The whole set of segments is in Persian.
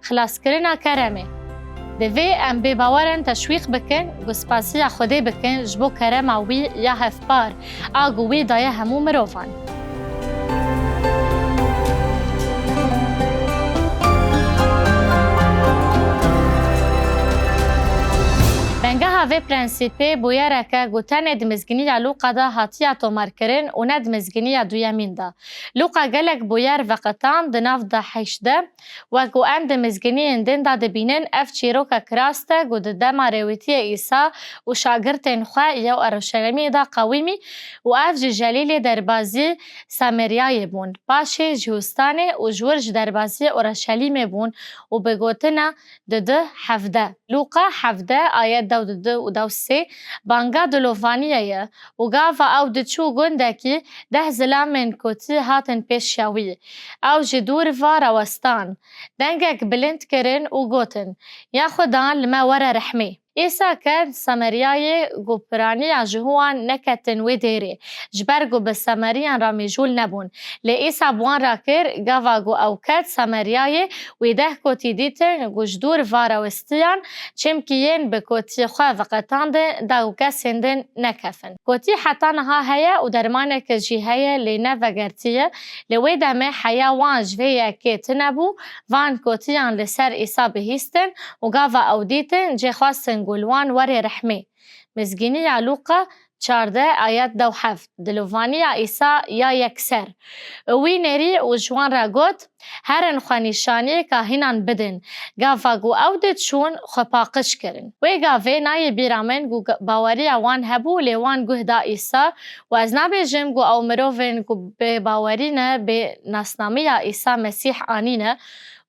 خلاصکرنا کرمه. دوی ام بی باورن تشویق بکن و سپاسی خودی بکن جبو کرم وی یا هفبار آگوی دایه همو مروفان. بنگه هاوی پرنسیپی بویره که گوتن دمزگینی یا لوقا دا هاتیه تومار کرن و ند مزگینی یا دویمین دا. لوقا گلک بویر وقتان دناف دا حیشده و گو ام دمزگینی اندن دا دبینن اف چیروکا کراسته گو دما رویتی ایسا و شاگرتن خواه یا اروشلمی دا قویمی و اف جلیل دربازی سامریای بون. باشه جهستانه و جورج دربازی اورشلیم بون و بگوتنا ده حفده. لوقا حفده آیت دو دو سه بانگا دلوفانیه و گاوا او دچو گندکی ده زلام من کوتی هاتن پیش شاوی او جدور و روستان دنگک بلند کرن و گوتن یا خدان لما ورا رحمی ایسا کرد سامریای گو پرانی جهوان نکتن و دیره جبرگو به سامریان را میجول نبون لی ایسا بوان را کر گاوا گو او کرد سامریای و ده کوتی دیتن گو جدور و روستیان چمکیین به کوتی خواه وقتان دا و کسیندن نکفن. کوتی حتی نها هیا و درمانه که جی هیا لی نوگرتیه لی دمه حیوان جویه که تنبو وان کوتیان لسر ایسا بهیستن و گاوا او دیتن جی خواستن گلوان وری رحمی. مزگینی لوقا 14 آیت 27 دلوانی ایسا یا یکسر. وی نری و جوان را گوت هرن خوانیشانی که هینان بدن گاوا گو او دید شون خپاقش کرن. وی گاوه نای بیرامن گو باوری وان هبو لیوان گوه دا ایسا و از نبیجم گو او مروفن گو به باوری نه به ناسنامی ایسا مسیح آنینه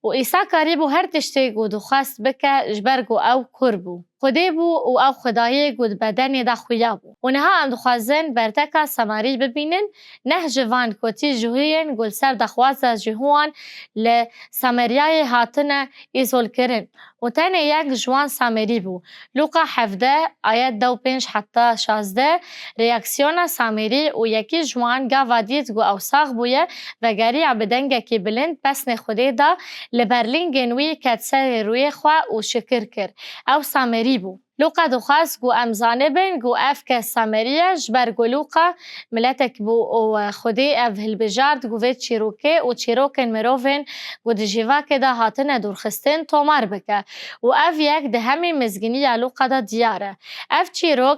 و ایسا کاری بو هر تشتی گو دخواست بکه جبرگو او کربو. خودی بو و او خدایی گود بدنی دا خویا بو. اونها هم دخوازن برتکا سماری ببینن نه جوان کوتی جهوین گل سر دخوازه جهوان لسامریای هاتنه ایزول کرن. و تنه یک جوان سامری بو. لوقا 17 آیت 25 حتی 16 ریاکسیون سامری و یکی جوان گاوا دید گو او ساغ بویه و گری عبدنگه که بلند پسن خودی دا لبرلین گنوی کتسر روی خواه و شکر کر. او سامری بو. لوقا دخواست گو امزانه بین گو اف که سامریه جبر گو لوقا ملتک بو و خودی اف هلبجارد گو وید چیروکه و چیروکن مروفن گو دجیوا که دا هاتن دورخستین تومار بکه و اف یک ده همی مزگینی لوقا دا دیاره. اف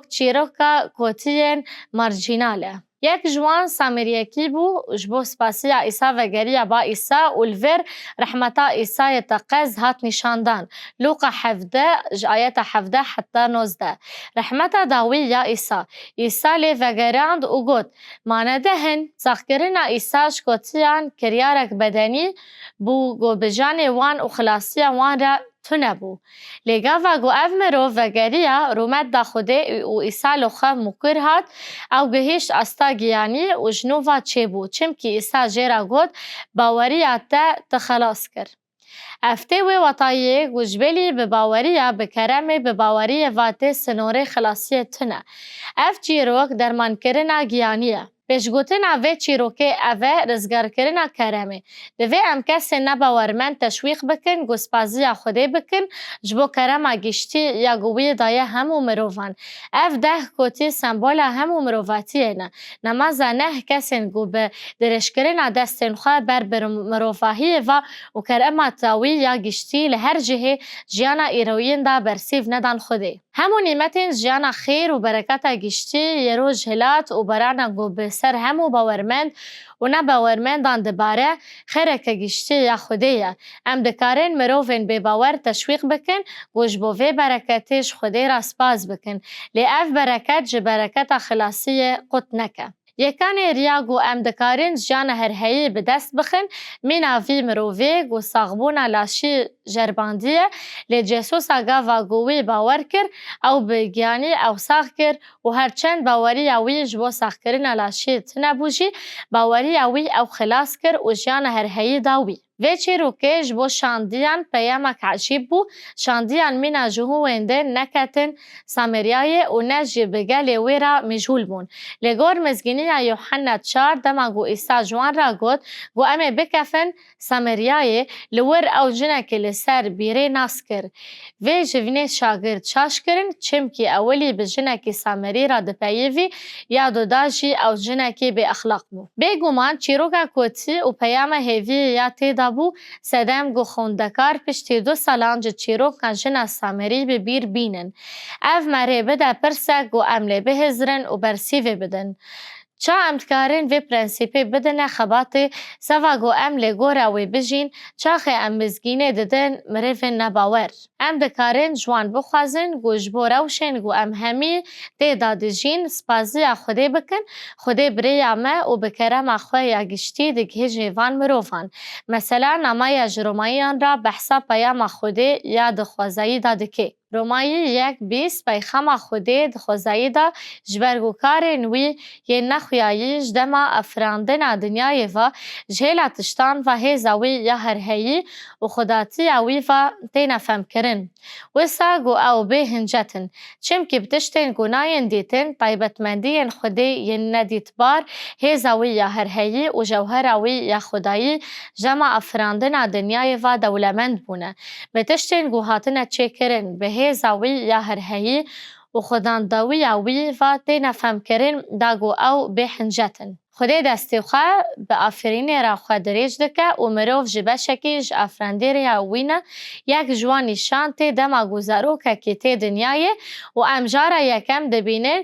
چیروکا کوتین مارجیناله. یک جوان سامریکی بو جبو سپاسی ایسا و گریه با ایسا و الور رحمتا ایسا تقز هات نشاندان. لوقا 17 آیت 17 حتی 19 رحمتا داوی یا ایسا لی و گراند و گوت مانده هن ساخکرین ایساش کوتیان کریارک بدنی بو گو بجان وان و خلاصی وان را تو نبو. لگاوا گو اف مرو و گریه رومت دا خوده و ایسا لخه مکر هات او گهیش استا گیانی و جنووا چه بو چمکی ایسا جیرا گود باوری تا تخلاص کر. افته و وطایه گوشبلی به باوریه به کرمه به باوریه واته سنوره خلاصیه تنه. اف جیروک درمان کرنا گیانیه. پیشگوتن اوه چیروکه اوه رزگار کرنا کرمه. دوه ام کسی نباورمن تشویق بکن گسپازی خوده بکن جبو کرم گشتی یا گوی دایه همو مروفان. اف ده کوتی سمبول همو مروفاتیه نه. نمازه نه کسی گو به درش کرنا دستن خواه بر مروفاهیه و کرم تاوی یا گشتی لهر جهه جیانا ایروین دا برسیف ندان خوده. همو نیمتین جیانا خیر و برکت گشتی یه رو جهلات و برانا گو به سر همو باورمند و نه باورمندان دباره خیره که گشتی یا خودیه. ام دکارین مروفین به باور تشویق بکن گوش بوه برکتش خودی را سپاس بکن. لی اف برکت جه برکت خلاصی قط نکه. یکانی ریاگو ام دکارین جان هر هایی به دست بخن میناوی مرووی گو ساغبونا لاشی جرباندیه لی جسوس آگا واگوی باور کر او بگیانی او ساغ کر و هرچند باوری اوی جبو ساغ کرن لاشی تنبوشی باوری اوی او خلاص کر و جان هر هایی داوی. وی چیروکه جبو شاندیان پیامک عجیب بو، شاندیان مینا جهوینده نکتن سامریای و نجی بگل ویرا مجهول بون. لگور مزگینی یوحنا 4 دما گو ایسا جوان را گود گو امه بکفن سامریای لور او جنک لسر بیره ناس کر. وی جوینه شاگرد شاش کرن چمکی اولی به جنکی سامری را دپیوی یا داجی او جنکی به اخلاق بو. بگومان چیروکا کوتی و پیام هیوی یا تیدا بو سدم گو خوندکار پشتی 2 سالان جه چیروکا جنا سامری به بیر بینن. اف مره بده پرسه گو امله به هزرن و برسیوه بدن. چا امتکارن وی پرنسیپی بدن خباتی سوا گو ام لگوره وی بجین چاخه ام مزگینه ددن مریفن نباور. ام دکارن جوان بخوازن گو جبو روشن گو ام همی دی دادجین سپازی خوده بکن خوده بری امه و بکرم خواه یا گشتی دگه جیوان مروفان. مثلا نمای جروماییان را بحثا پیام خوده یا دخوازایی دادکه. رومایی 1:20 پیخام خوده دخوازایی دا جبرگو کار نوی یه نخویاییش دما افراندن دنیای و جهیل تشتان و هیزاوی یا هرهی و خداتی اوی و تین فهم کرن. ویسا گو او به هنجتن. چم که بتشتین گناین دیتن طیبتمندین خوده یه ندیت بار هیزاوی یا هرهی و جوهر اوی یا خدایی جمع افراندن دنیای و دولمند بونه. بتشتین گو هاتنه چه کرن به هیزاوی یا هرهی و خودان داوی اوی و تین فهم کرن داگو او به هنجتن. خدای دستی خواه به آفرین را خواه دریج دکه و مروف جبه شکیج آفرندی را وینه یک جوانی شانتی دما گوزارو که کتی دنیای و امجارا یکم دبینن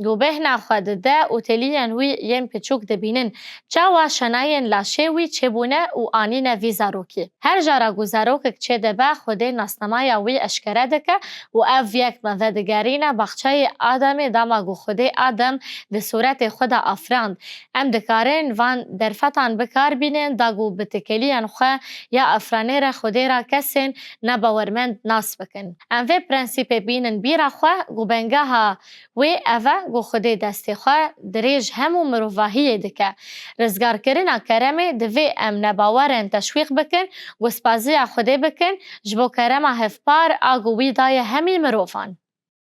گو بهنا خواه ده و تلیان وی یم پچوک دبینن چاوا شناین لاشوی چه بونه و آنین وی زاروکی. هر جارا گوزاروک چه دبه خوده ناسنمای وی اشکره دکه و او یک مودگرین بخچه آدم دما گو خوده آدم ده صورت خود آفراند. ام دکارن وان درفتان بکار بینن دا گو بتکلیان خواه یا افرانه را خوده را کسین نباورمند ناس بکن. ام وی پرنسیپ بینن بیرا خواه گو بنگه ها وی اوه گو خودی دستی خواه دریج همو مروفاهیه دکه. رزگار کرنا کرمه دوی ام نباورن تشویق بکن گو سپازی خودی بکن جبو کرمه هفپار آگو وی دای همی مروفان.